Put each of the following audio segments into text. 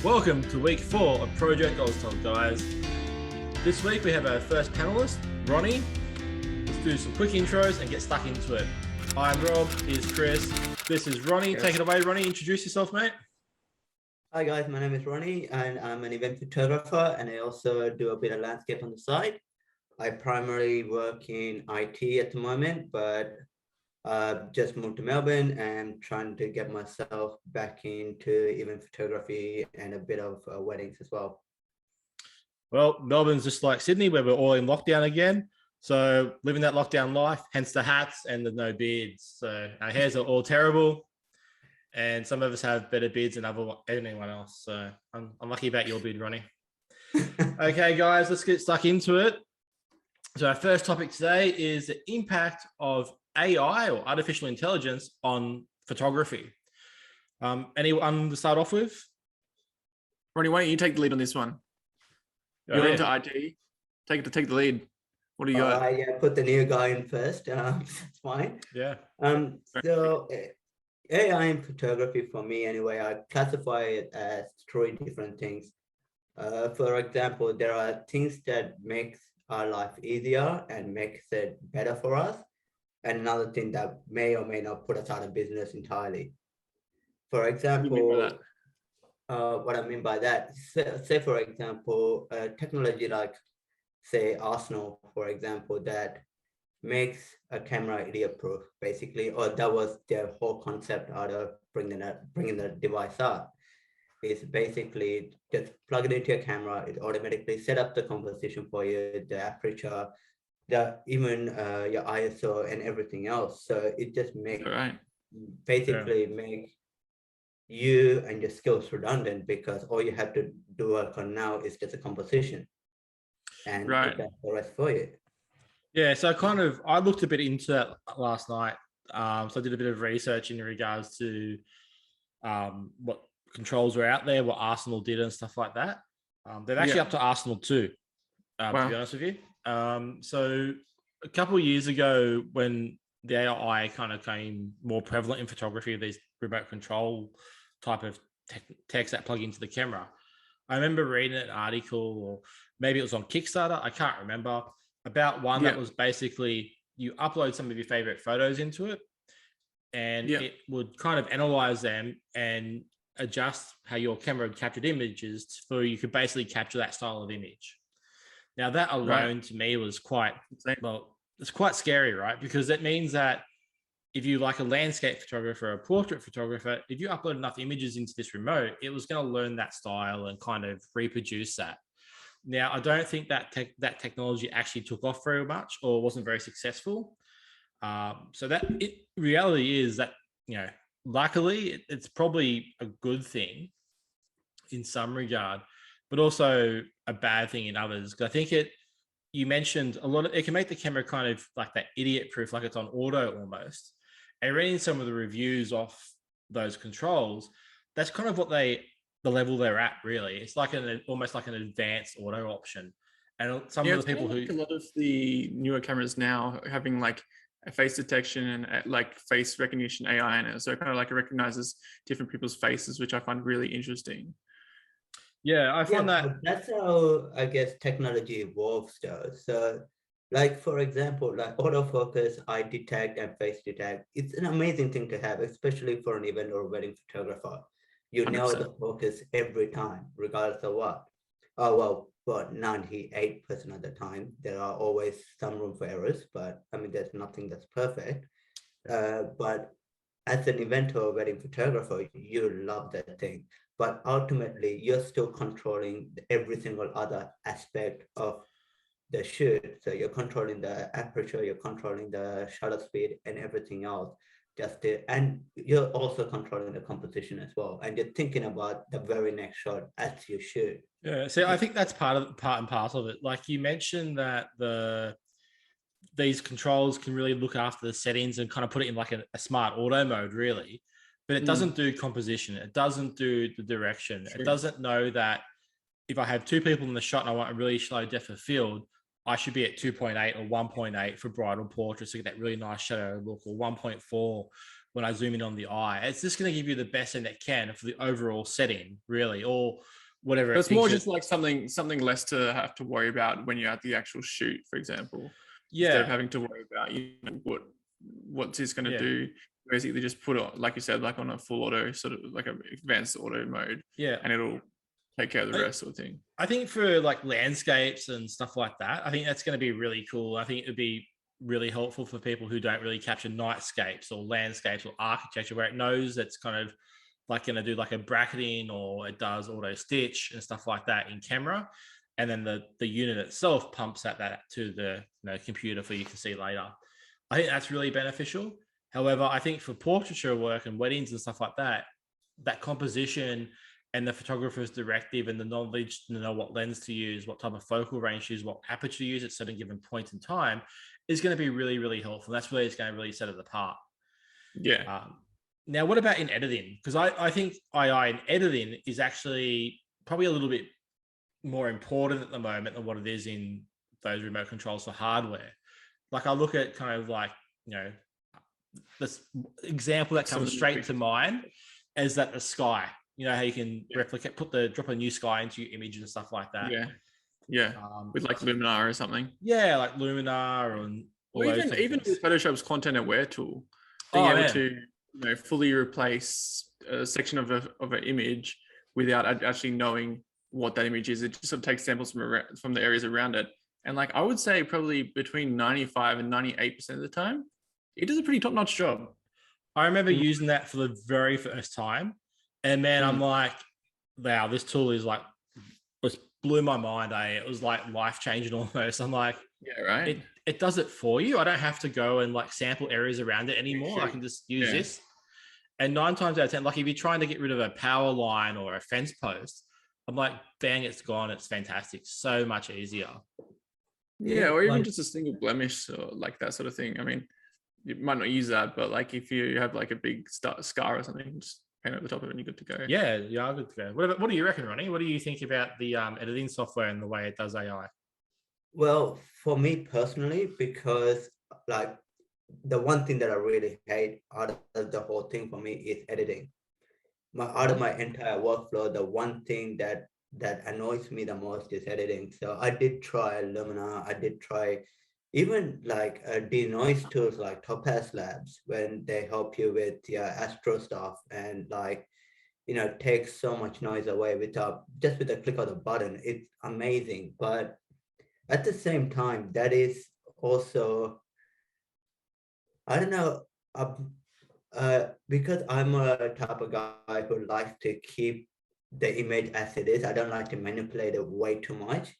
Welcome to week 4 of Project OZTOG, guys. This week we have our first panelist, Ronnie. Let's do some quick intros and get stuck into it. I'm Rob, here's Chris. This is Ronnie. Yes. Take it away, Ronnie. Introduce yourself, mate. Hi guys, my name is Ronnie and I'm an event photographer and I also do a bit of landscape on the side. I primarily work in IT at the moment, but just moved to Melbourne and trying to get myself back into event photography and a bit of weddings as well. Well, Melbourne's just like Sydney, where we're all in lockdown again. So living that lockdown life, hence the hats and the no beards. So our hairs are all terrible. And some of us have better beards than anyone else. So I'm lucky about your beard, Ronnie. Okay, guys, let's get stuck into it. So our first topic today is the impact of AI or artificial intelligence on photography. Anyone to start off with? Ronnie, why don't you take the lead on this one? You're into IT. Take the lead. What do you got? Yeah, put the new guy in first. It's fine. Yeah. So AI in photography for me anyway, I classify it as 3 different things. For example, there are things that makes our life easier and makes it better for us. And another thing that may or may not put us out of business entirely. For example, what I mean by that, say for example, technology like say Arsenal, for example, that makes a camera idiot-proof, basically, or that was their whole concept out of bringing the device out. Is basically just plug it into your camera, it automatically set up the composition for you, the aperture, even your ISO and everything else. So it just makes basically make you and your skills redundant because all you have to do work on now is just a composition and that's the rest for you. Yeah, so I looked a bit into that last night. So I did a bit of research in regards to what controls were out there, what Arsenal did and stuff like that. They're actually up to Arsenal 2, to be honest with you. So a couple of years ago when the AI kind of came more prevalent in photography, these remote control type of techs that plug into the camera, I remember reading an article, or maybe it was on Kickstarter, I can't remember, about one that was basically you upload some of your favorite photos into it and it would kind of analyze them and adjust how your camera had captured images so you could basically capture that style of image. Now that alone to me was it's quite scary, right? Because it means that if you like a landscape photographer or a portrait photographer, if you upload enough images into this remote, it was going to learn that style and kind of reproduce that. Now, I don't think that technology actually took off very much or wasn't very successful. So reality is that, luckily it's probably a good thing in some regard, but also a bad thing in others. Because I think you mentioned it can make the camera kind of like that idiot proof, like it's on auto almost. And reading some of the reviews off those controls, that's kind of the level they're at, really. It's like almost like an advanced auto option. And some of the people a lot of the newer cameras now having like a face detection and like face recognition AI in it. So it kind of like it recognizes different people's faces, which I find really interesting. Yeah, I find that's how I guess technology evolves though. So like, for example, like autofocus, eye detect and face detect. It's an amazing thing to have, especially for an event or wedding photographer. You know the focus every time, regardless of what. Oh, well, 98% of the time, there are always some room for errors, but I mean, there's nothing that's perfect. But as an event or wedding photographer, you love that thing. But ultimately, you're still controlling every single other aspect of the shoot. So you're controlling the aperture, you're controlling the shutter speed and everything else. And you're also controlling the composition as well. And you're thinking about the very next shot as you shoot. Yeah, so I think that's part and parcel of it. Like you mentioned that these controls can really look after the settings and kind of put it in like a smart auto mode, really. But it doesn't do composition. It doesn't do the direction. It doesn't know that if I have 2 people in the shot and I want a really slow depth of field, I should be at 2.8 or 1.8 for bridal portraits to get that really nice shadow look, or 1.4 when I zoom in on the eye. It's just going to give you the best thing that can for the overall setting, really, or whatever. It's more just like something less to have to worry about when you're at the actual shoot, for example. Instead of having to worry about what's this going to do. Basically, just put it, like you said, like on a full auto, sort of like an advanced auto mode, and it'll take care of the rest, sort of thing. I think for like landscapes and stuff like that, I think that's going to be really cool. I think it'd be really helpful for people who don't really capture nightscapes or landscapes or architecture, where it knows it's kind of like going to do like a bracketing, or it does auto stitch and stuff like that in camera, and then the unit itself pumps that to the computer for you to see later. I think that's really beneficial. However, I think for portraiture work and weddings and stuff like that, that composition and the photographer's directive and the knowledge to know what lens to use, what type of focal range to use, what aperture to use at certain given point in time is going to be really, really helpful. That's where it's going to really set it apart. Yeah. Now, what about in editing? Because I think AI in editing is actually probably a little bit more important at the moment than what it is in those remote controls for hardware. Like I look at kind of like, this example that comes straight to mind is that the sky, how you can replicate, drop a new sky into your image and stuff like that. Yeah. With like Luminar or something. Yeah, like Luminar and even with Photoshop's content aware tool, being able to fully replace a section of an image without actually knowing what that image is. It just sort of takes samples from the areas around it. And like I would say probably between 95 and 98% of the time, it does a pretty top-notch job. I remember using that for the very first time. And man, I'm like, wow, this tool is like, just blew my mind. It was like life-changing almost. I'm like, yeah, right. It does it for you. I don't have to go and like sample areas around it anymore. I can just use this. And 9 times out of 10, like if you're trying to get rid of a power line or a fence post, I'm like, bang, it's gone. It's fantastic. So much easier. Yeah, or even just a single blemish or like that sort of thing. I mean, you might not use that, but like if you have like a big scar or something, just paint over the top of it and you're good to go. Yeah, you are good to go. What do you reckon, Ronnie? What do you think about the editing software and the way it does AI? Well, for me personally, because like the one thing that I really hate out of the whole thing for me is editing. Out of my entire workflow, the one thing that annoys me the most is editing. So I did try Lumina. I did try even like denoise tools like Topaz Labs when they help you with astro stuff and like take so much noise away with a click of the button. It's amazing, but at the same time, that is also, I don't know, because I'm a type of guy who likes to keep the image as it is. I don't like to manipulate it way too much.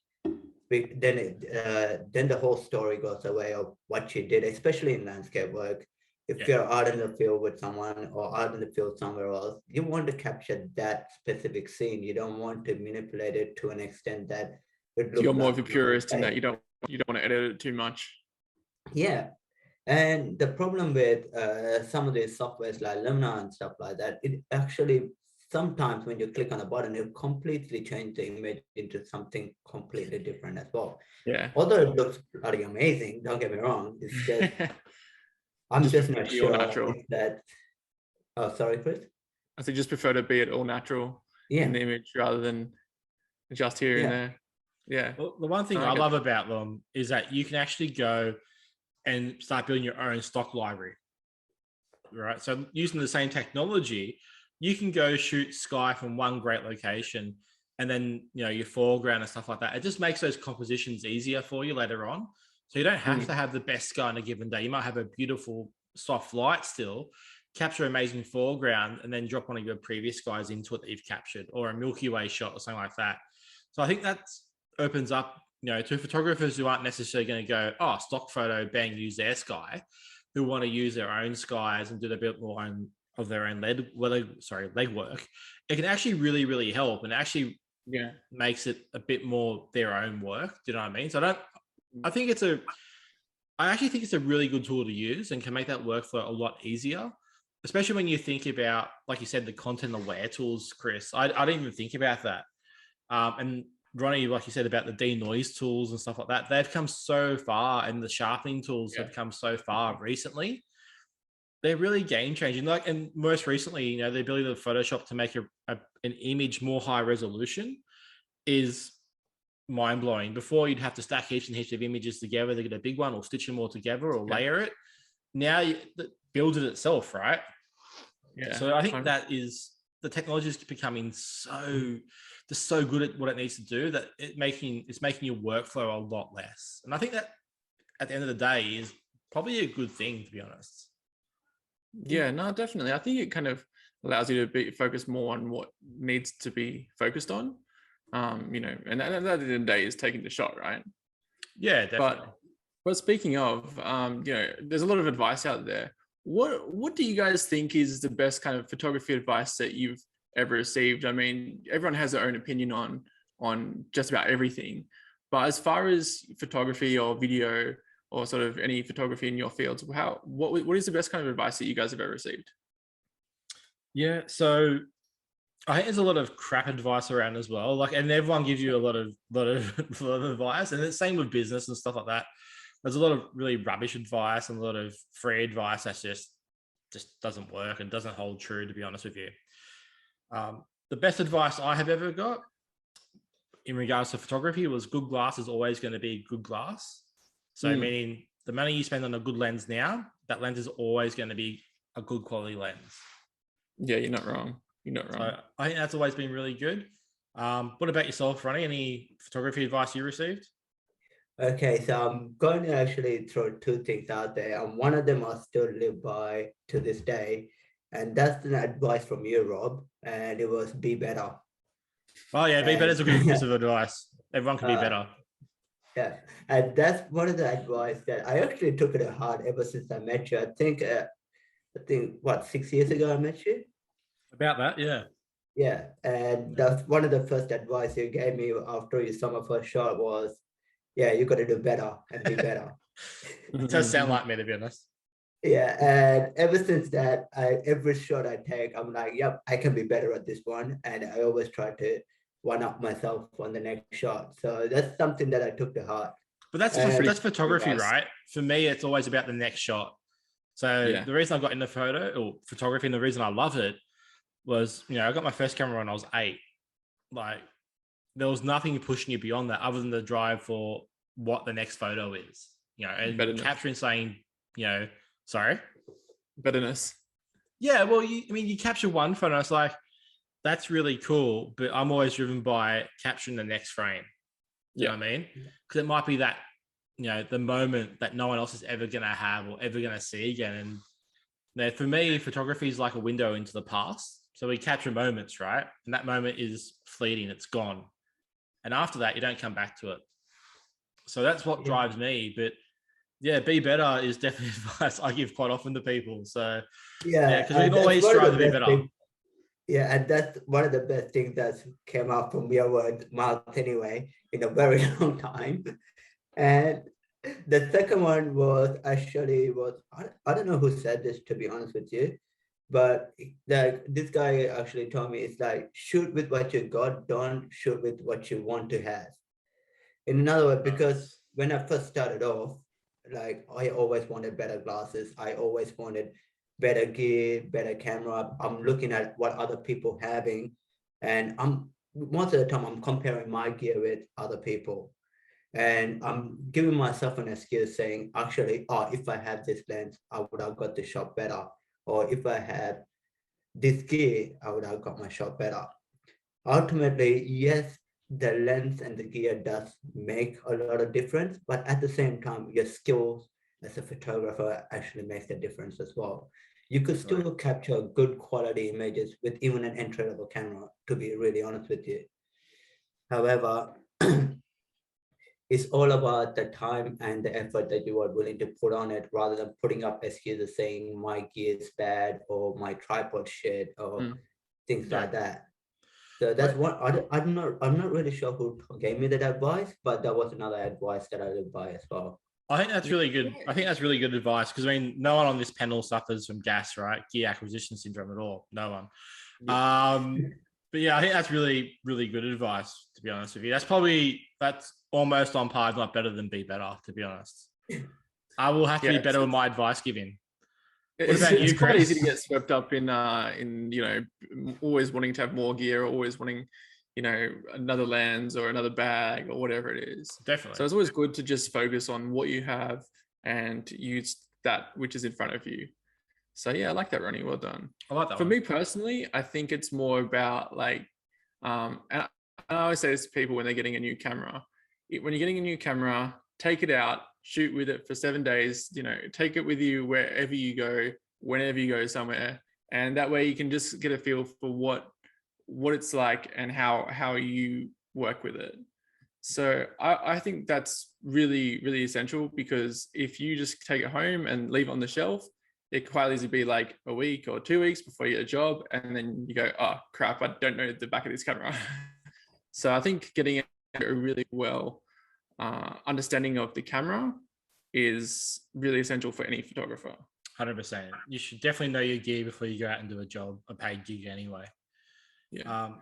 Then the whole story goes away of what you did, especially in landscape work. If you're out in the field with someone or out in the field somewhere else, you want to capture that specific scene. You don't want to manipulate it to an extent that it looks you're more of a purist in that you don't want to edit it too much. Yeah. And the problem with some of these softwares like Lumina and stuff like that, it actually sometimes when you click on a button, it completely changes the image into something completely different as well. Yeah. Although it looks bloody amazing, don't get me wrong. It's just I'm just not sure if that. Oh, sorry, Chris. I think just prefer to be it all natural in the image rather than just here and there. Yeah. Well, the one thing I love about them is that you can actually go and start building your own stock library, right? So using the same technology, you can go shoot sky from one great location and then, your foreground and stuff like that. It just makes those compositions easier for you later on. So you don't have to have the best sky on a given day. You might have a beautiful soft light still, capture amazing foreground, and then drop one of your previous skies into it that you've captured, or a Milky Way shot or something like that. So I think that opens up, to photographers who aren't necessarily going to go, stock photo, bang, use their sky, who want to use their own skies and do a bit more of their own legwork. It can actually really, really help, and actually makes it a bit more their own work. Do you know what I mean? So I actually think it's a really good tool to use and can make that workflow a lot easier, especially when you think about, like you said, the content aware tools, Chris. I didn't even think about that. And Ronnie, like you said about the denoise tools and stuff like that, they've come so far, and the sharpening tools have come so far recently. they're really game changing. Like, and most recently, you know, the ability of Photoshop to make an image more high resolution is mind blowing. Before, you'd have to stack heaps and heaps of images together to get a big one, or stitch them all together, or layer it. Now it builds it itself, right? Yeah. So I think that is, the technology is becoming so good at what it needs to do that it's making your workflow a lot less. And I think that at the end of the day is probably a good thing, to be honest. Yeah, no, definitely. I think it kind of allows you to be focused more on what needs to be focused on. You know, and at the end of the day is taking the shot, right? Yeah, definitely. But speaking of, you know, there's a lot of advice out there. What do you guys think is the best kind of photography advice that you've ever received? I mean, everyone has their own opinion on just about everything, but as far as photography or video or sort of any photography in your fields, what is the best kind of advice that you guys have ever received? Yeah, so I think there's a lot of crap advice around as well. Like, and everyone gives you a lot of advice, and it's same with business and stuff like that. There's a lot of really rubbish advice and a lot of free advice that just doesn't work and doesn't hold true, to be honest with you. The best advice I have ever got in regards to photography was good glass is always going to be good glass. So meaning the money you spend on a good lens now, that lens is always going to be a good quality lens. Yeah, you're not wrong. You're not wrong. So I think that's always been really good. What about yourself, Ronnie? Any photography advice you received? Okay, so I'm going to actually throw two things out there, and one of them I still live by to this day, and that's an advice from you, Rob, and it was be better. Oh yeah, be better is a good piece of advice. Everyone can be better. Yeah, and that's one of the advice that I actually took it to heart ever since I met you. I think what, 6 years ago I met you? About that, yeah. Yeah, and that's one of the first advice you gave me after you saw my first shot was, yeah, you got to do better and be better. It does sound like me, to be honest. Yeah, and ever since that, every shot I take, I'm like, yep, I can be better at this one, and I always try to one up myself on the next shot. So that's something that I took to heart. But that's photography, right? For me, it's always about the next shot. So the reason I got into photography and the reason I love it was, you know, I got my first camera when I was 8. Like, there was nothing pushing you beyond that other than the drive for what the next photo is, you know, and capturing saying, you know, sorry? Betterness. Yeah, well, you capture one photo, and it's like, that's really cool, but I'm always driven by capturing the next frame. You know what I mean? Because it might be that, you know, the moment that no one else is ever going to have or ever going to see again. And you know, for me, photography is like a window into the past. So we capture moments, right? And that moment is fleeting, it's gone. And after that, you don't come back to it. So that's what drives me. But yeah, be better is definitely advice I give quite often to people. So yeah, because we can always strive to be better. Yeah, and that's one of the best things that came out from your mouth anyway in a very long time. And the second one was actually I don't know who said this, to be honest with you, but like this guy actually told me it's like, shoot with what you got, don't shoot with what you want to have. In another word, because when I first started off, like I always wanted better glasses, I always wanted better gear, better camera. I'm looking at what other people having, and most of the time I'm comparing my gear with other people, and I'm giving myself an excuse saying, actually, if I had this lens, I would have got the shot better, or if I had this gear, I would have got my shot better. Ultimately, yes, the lens and the gear does make a lot of difference, but at the same time, your skills as a photographer actually makes a difference as well. You could still capture good quality images with even an entry-level camera, to be really honest with you. However, it's all about the time and the effort that you are willing to put on it, rather than putting up excuses saying my gear is bad or my tripod shit or things like that. So that's what I'm not really sure who gave me that advice, but that was another advice that I live by as well. I think that's really good. I think that's really good advice, because I mean, no one on this panel suffers from GAS, right? Gear acquisition syndrome at all. No one. But yeah, I think that's really, really good advice, to be honest with you. That's almost on par, if not better than be better, to be honest. I will have to be better with my advice giving. It's quite easy to get swept up in always wanting to have more gear, or always wanting, another lens or another bag or whatever it is. Definitely. So it's always good to just focus on what you have and use that which is in front of you. So yeah, I like that, Ronnie. Well done. I like that. For me personally, I think it's more about and I always say this to people when they're getting a new camera. When you're getting a new camera, take it out, shoot with it for 7 days, take it with you wherever you go, whenever you go somewhere. And that way you can just get a feel for what it's like and how you work with it. So I think that's really, really essential, because if you just take it home and leave it on the shelf, it could quite easily be like a week or 2 weeks before you get a job. And then you go, oh crap, I don't know the back of this camera. So I think getting a really well understanding of the camera is really essential for any photographer. 100%. You should definitely know your gear before you go out and do a paid gig anyway. Yeah.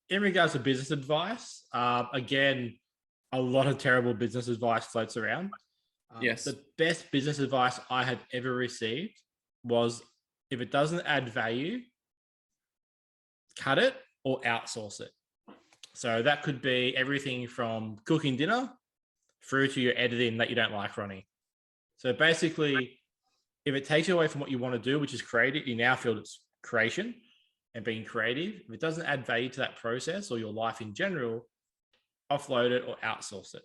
In regards to business advice, again, a lot of terrible business advice floats around. Yes. The best business advice I had ever received was, if it doesn't add value, cut it or outsource it. So that could be everything from cooking dinner through to your editing that you don't like, Ronnie. So basically, if it takes you away from what you want to do, which is creative, in our field, it's creation and being creative. If it doesn't add value to that process or your life in general, offload it or outsource it.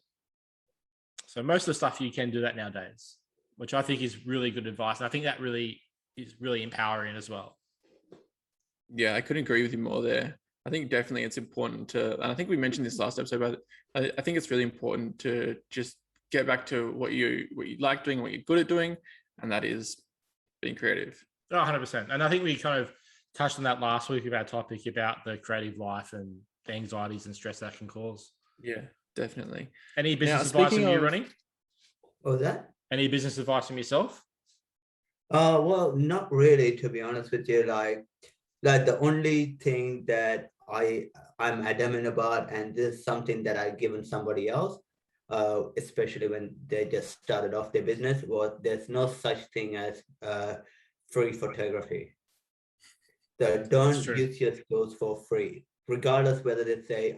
So most of the stuff you can do that nowadays, which I think is really good advice. And I think that really is really empowering as well. Yeah, I couldn't agree with you more there. I think definitely it's important to, and I think we mentioned this last episode, but I think it's really important to just get back to what you like doing, what you're good at doing, and that is being creative. Oh, 100%. And I think we kind of touched on that last week of our topic about the creative life and the anxieties and stress that can cause. Yeah, definitely. Any business advice from you, Ronnie? What was that? Any business advice from yourself? Well, not really, to be honest with you. Like the only thing that I'm adamant about, and this is something that I've given somebody else, especially when they just started off their business, was there's no such thing as free photography. So don't use your skills for free, regardless whether they say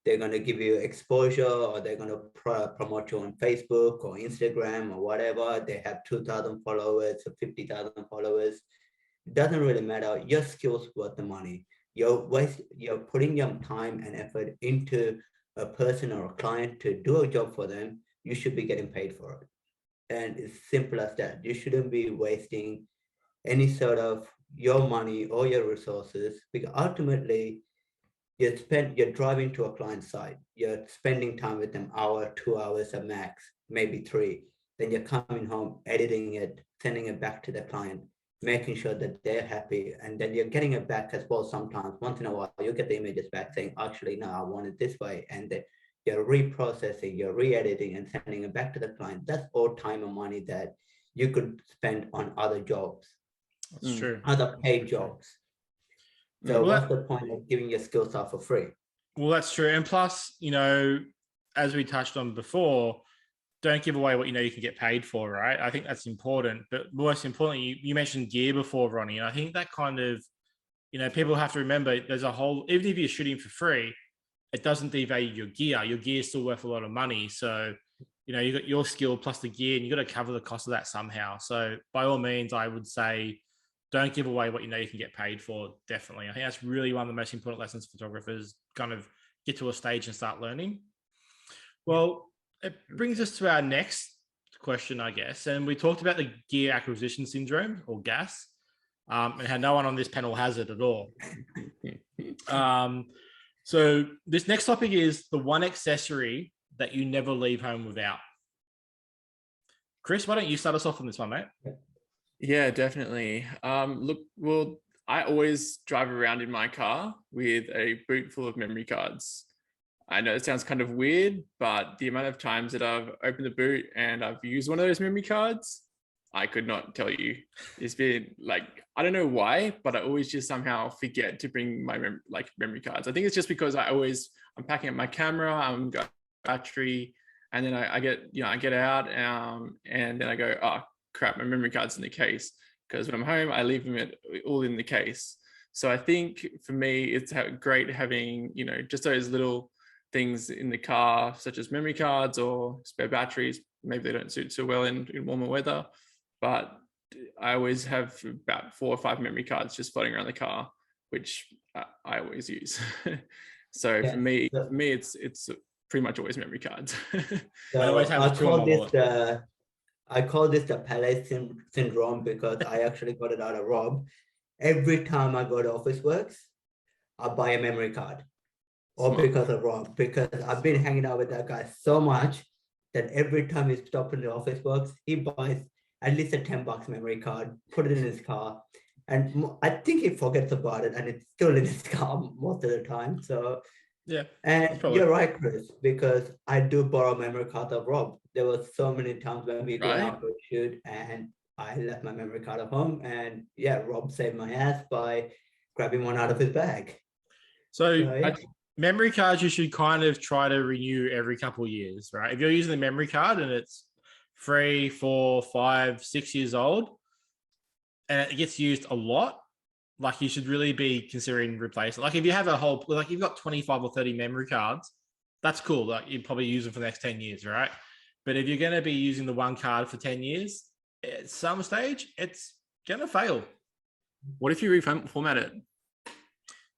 they're going to give you exposure or they're going to promote you on Facebook or Instagram or whatever. They have 2,000 followers or 50,000 followers. It doesn't really matter. Your skills worth the money. You're putting your time and effort into a person or a client to do a job for them. You should be getting paid for it. And it's simple as that. You shouldn't be wasting any sort of your money or your resources, because ultimately you're driving to a client site. You're spending time with them, hour, 2 hours at max, maybe 3. Then you're coming home, editing it, sending it back to the client, making sure that they're happy. And then you're getting it back as well. Sometimes once in a while, you get the images back saying, actually, no, I want it this way. And then you're reprocessing, you're re-editing and sending it back to the client. That's all time and money that you could spend on other jobs. That's true. Other paid jobs. So what's the point of giving your skills out for free? Well, that's true. And plus, as we touched on before, don't give away what you can get paid for, right? I think that's important. But most importantly, you mentioned gear before, Ronnie. And I think that kind of, people have to remember there's a whole, even if you're shooting for free, it doesn't devalue your gear. Your gear is still worth a lot of money. So, you got your skill plus the gear, and you got to cover the cost of that somehow. So by all means, I would say, don't give away what you can get paid for. Definitely. I think that's really one of the most important lessons photographers kind of get to a stage and start learning. Well, it brings us to our next question, I guess. And we talked about the gear acquisition syndrome, or GAS, and how no one on this panel has it at all. So this next topic is the one accessory that you never leave home without. Chris, why don't you start us off on this one, mate? Yeah, definitely. Look, well, I always drive around in my car with a boot full of memory cards. I know it sounds kind of weird, but the amount of times that I've opened the boot and I've used one of those memory cards, I could not tell you. It's been like, I don't know why, but I always just somehow forget to bring my memory cards. I think it's just because I'm packing up my camera, I'm got battery, and then I get out, and then I go, oh crap, my memory card's in the case. because when I'm home, I leave them all in the case. So I think for me, it's great having, you know, just those little things in the car, such as memory cards or spare batteries. Maybe they don't suit so well in warmer weather, but I always have about 4 or 5 memory cards just floating around the car, which I always use. So Yeah. for me, it's pretty much always memory cards. I always have two on my wallet. I call this the palette syndrome because I actually got it out of Rob. Every time I go to Officeworks, I buy a memory card. Or Smart. because of Rob, because I've been hanging out with that guy so much that every time he stops in the Officeworks, he buys at least a $10 memory card, put it in his car. And I think he forgets about it and it's still in his car most of the time. So Yeah. and you're right, Chris, because I do borrow memory cards of Rob. There were so many times when we go out for a shoot and I left my memory card at home, and yeah, Rob saved my ass by grabbing one out of his bag. So yeah. Memory cards, you should kind of try to renew every couple of years, right? If you're using the memory card and it's 3, 4, 5, 6 years old and it gets used a lot, like you should really be considering replacing. Like if you have you've got 25 or 30 memory cards, that's cool. Like you'd probably use them for the next 10 years, right? But if you're going to be using the one card for 10 years, at some stage, it's going to fail. What if you reformat it?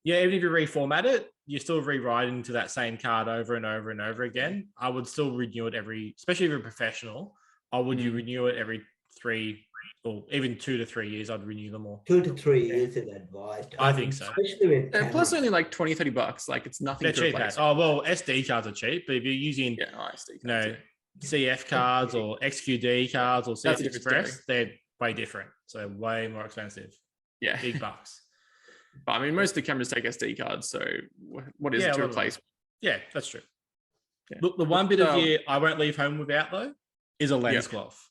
Yeah, even if you reformat it, you're still rewriting to that same card over and over and over again. I would still renew it especially if you're a professional, you renew it every 3 or even 2 to 3 years. I'd renew them all. 2 to 3 years is advised. I think so. Especially with Plus only like $20, $30. Like it's nothing. They're cheap. Oh, well, SD cards are cheap, but if you're using CF cards or XQD cards or CF Express, they're way different. So way more expensive. Yeah. Big bucks. But I mean, most of the cameras take SD cards. So what is it to replace? Yeah, that's true. Yeah. Look, the one bit of gear I won't leave home without though is a lens cloth.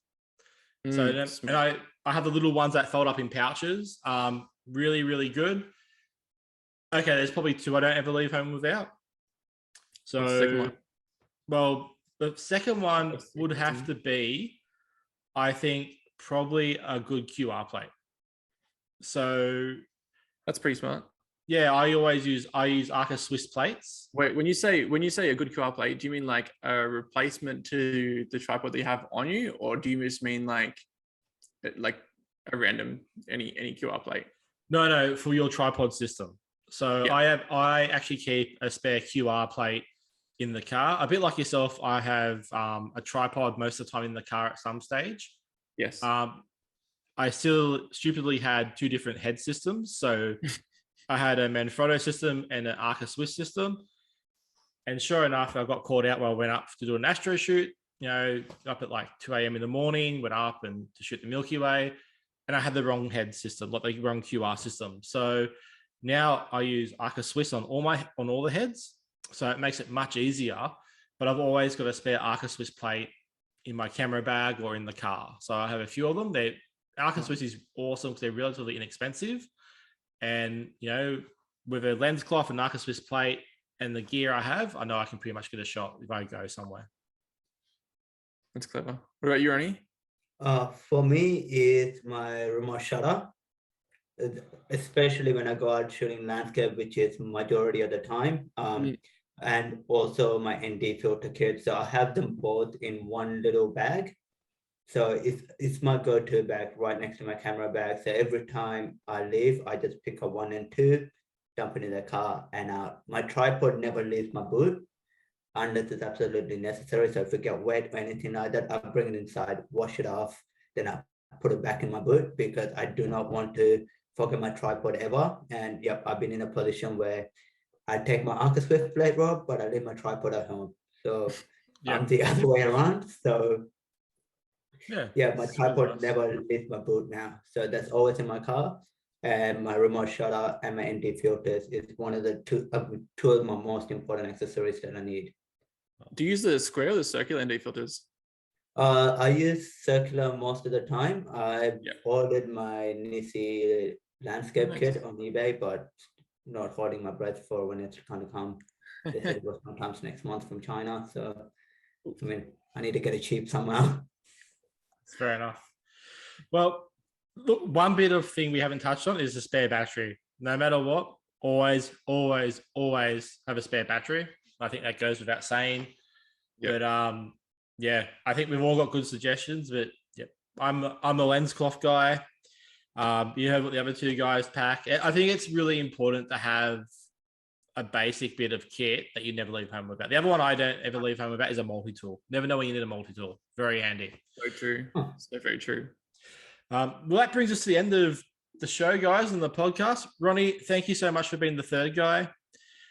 So and I have the little ones that fold up in pouches. Really, really good. Okay, there's probably 2 I don't ever leave home without. So, the second one would have to be, I think, probably a good QR plate. So that's pretty smart. Yeah, I use Arca Swiss plates. Wait, when you say a good QR plate, do you mean like a replacement to the tripod that you have on you, or do you just mean like a random any QR plate? No, for your tripod system. So I actually keep a spare QR plate in the car. A bit like yourself, I have a tripod most of the time in the car at some stage. Yes. I still stupidly had 2 different head systems. So I had a Manfrotto system and an Arca Swiss system. And sure enough, I got called out when I went up to do an astro shoot, up at like 2 a.m. in the morning, went up and to shoot the Milky Way. And I had the wrong head system, like the wrong QR system. So now I use Arca Swiss on all the heads. So it makes it much easier. But I've always got a spare Arca Swiss plate in my camera bag or in the car. So I have a few of them. Arca Swiss is awesome because they're relatively inexpensive. And, with a lens cloth and Arca Swiss plate and the gear I have, I know I can pretty much get a shot if I go somewhere. That's clever. What about you, Ronnie? For me, it's my remote shutter, especially when I go out shooting landscape, which is majority of the time. And also my ND filter kit. So I have them both in one little bag. So it's my go-to bag right next to my camera bag. So every time I leave, I just pick up 1 and 2, dump it in the car, and my tripod never leaves my boot unless it's absolutely necessary. So if it gets wet or anything like that, I bring it inside, wash it off, then I put it back in my boot because I do not want to forget my tripod ever. And I've been in a position where I take my Arca Swiss plate, Rob, but I leave my tripod at home. So I'm the other way around. So my tripod never leaves my boot now. So that's always in my car. And my remote shutter and my ND filters is one of the two of my most important accessories that I need. Do you use the square or the circular ND filters? I use circular most of the time. I ordered my Nisi landscape kit on eBay, but not holding my breath for when it's going to come. They said it was sometimes next month from China. So, I mean, I need to get it cheap somehow. Fair enough. Well, Look, one bit of thing we haven't touched on is the spare battery. No matter what, always have a spare battery. I think that goes without saying. Yep. But yeah, I think we've all got good suggestions. But yeah, I'm a lens cloth guy. You heard what the other two guys pack. I think it's really important to have a basic bit of kit that you never leave home without. The other one I don't ever leave home without is a multi-tool. Never know when you need a multi-tool. Very handy. So true. So very true. Well, that brings us to the end of the show, guys, and the podcast. Ronnie, thank you so much for being the third guy.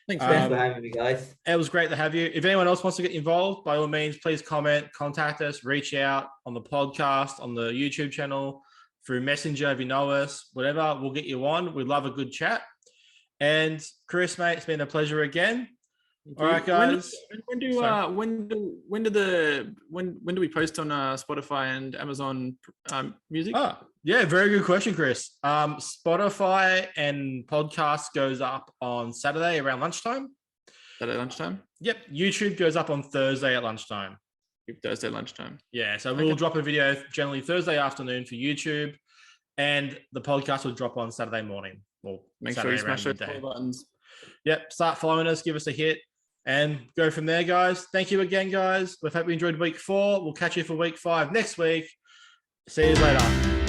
Thanks for having me, guys. It was great to have you. If anyone else wants to get involved, by all means, please comment, contact us, reach out on the podcast, on the YouTube channel, through Messenger if you know us, whatever. We'll get you on. We'd love a good chat. And Chris, mate, it's been a pleasure again. All right, guys. When do we post on Spotify and Amazon Music? Oh, yeah, very good question, Chris. Spotify and podcast goes up on Saturday around lunchtime. Saturday lunchtime? Yep. YouTube goes up on Thursday at lunchtime. Thursday lunchtime. Yeah, so we'll drop a video generally Thursday afternoon for YouTube, and the podcast will drop on Saturday morning. Well, make Saturday sure you smash those follow buttons. Yep, start following us, give us a hit, and go from there, guys. Thank you again, guys. We hope you enjoyed week 4. We'll catch you for week 5 next week. See you later.